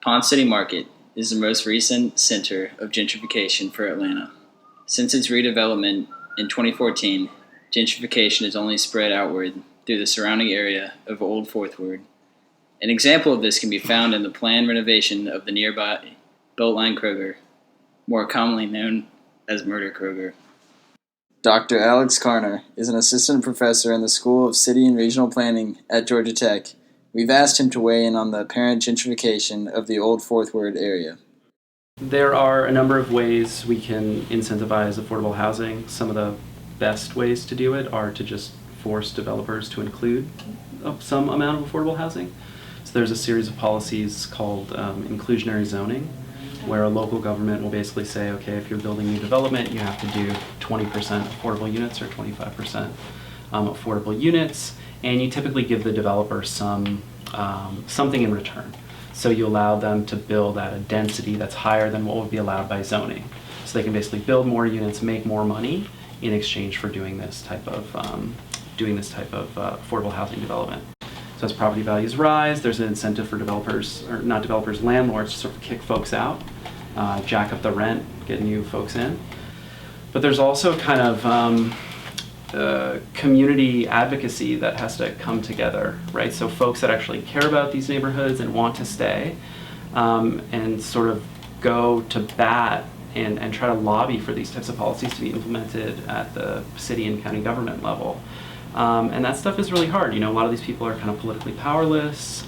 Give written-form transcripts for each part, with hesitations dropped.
Pond City Market is the most recent center of gentrification for Atlanta. Since its redevelopment in 2014, gentrification has only spread outward through the surrounding area of Old Fourth Ward. An example of this can be found in the planned renovation of the nearby Beltline Kroger, more commonly known as Murder Kroger. Dr. Alex Carner is an assistant professor in the School of City and Regional Planning at Georgia Tech. We've asked him to weigh in on the apparent gentrification of the Old Fourth Ward area. There are a number of ways we can incentivize affordable housing. Some of the best ways to do it are to just force developers to include some amount of affordable housing. So there's a series of policies called inclusionary zoning, where a local government will basically say, okay, if you're building new development, you have to do 20% affordable units or 25% affordable units, and you typically give the developer something in return. So you allow them to build at a density that's higher than what would be allowed by zoning. So they can basically build more units, make more money in exchange for doing this type of affordable housing development. So as property values rise, there's an incentive for developers, or not developers, landlords, to sort of kick folks out, jack up the rent, get new folks in. But there's also kind of community advocacy that has to come together, right? So folks that actually care about these neighborhoods and want to stay, and sort of go to bat and try to lobby for these types of policies to be implemented at the city and county government level. And that stuff is really hard. You know, a lot of these people are kind of politically powerless.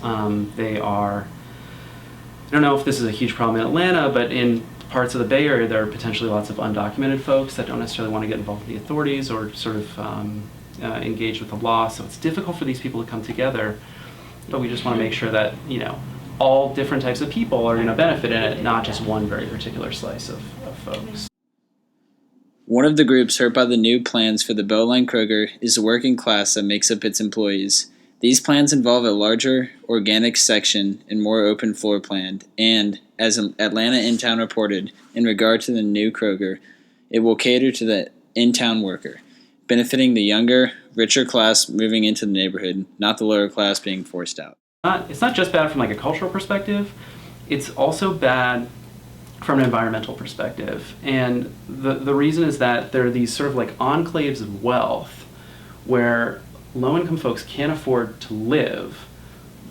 They are, I don't know if this is a huge problem in Atlanta, but in parts of the Bay Area, there are potentially lots of undocumented folks that don't necessarily want to get involved with the authorities or sort of engage with the law. So it's difficult for these people to come together. But we just want to make sure that, you know, all different types of people are going to benefit in it, not just one very particular slice of folks. One of the groups hurt by the new plans for the Beltline Kroger is the working class that makes up its employees. These plans involve a larger organic section and more open floor plan, and, as Atlanta In-Town reported, in regard to the new Kroger, it will cater to the in-town worker, benefiting the younger, richer class moving into the neighborhood, not the lower class being forced out. It's not just bad from like a cultural perspective, it's also bad from an environmental perspective. And the reason is that there are these sort of like enclaves of wealth where low-income folks can't afford to live,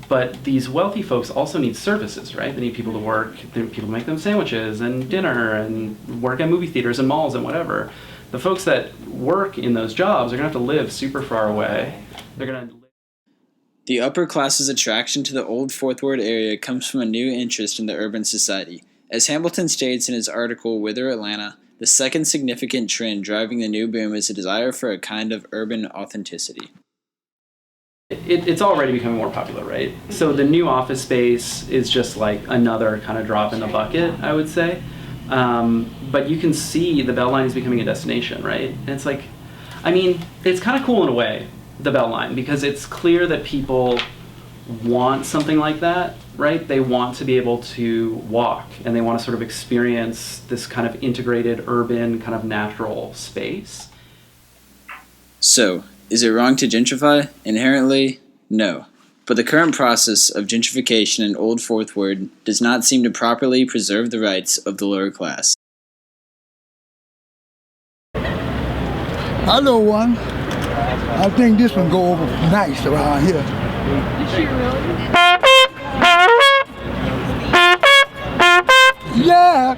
but these wealthy folks also need services, right? They need people to work, they need people to make them sandwiches and dinner and work at movie theaters and malls and whatever. The folks that work in those jobs are gonna have to live super far away. The upper class's attraction to the Old Fourth Ward area comes from a new interest in the urban society. As Hamilton states in his article, Wither Atlanta, the second significant trend driving the new boom is a desire for a kind of urban authenticity. It's already becoming more popular, right? So the new office space is just like another kind of drop in the bucket, I would say. But you can see the Beltline is becoming a destination, right? And it's like, I mean, it's kind of cool in a way, the Beltline, because it's clear that people want something like that, right? They want to be able to walk and they want to sort of experience this kind of integrated urban kind of natural space. So, is it wrong to gentrify? Inherently, no. But the current process of gentrification in Old Fourth Ward does not seem to properly preserve the rights of the lower class. I know one. I think this one go over nice around here. Is she really? Yeah.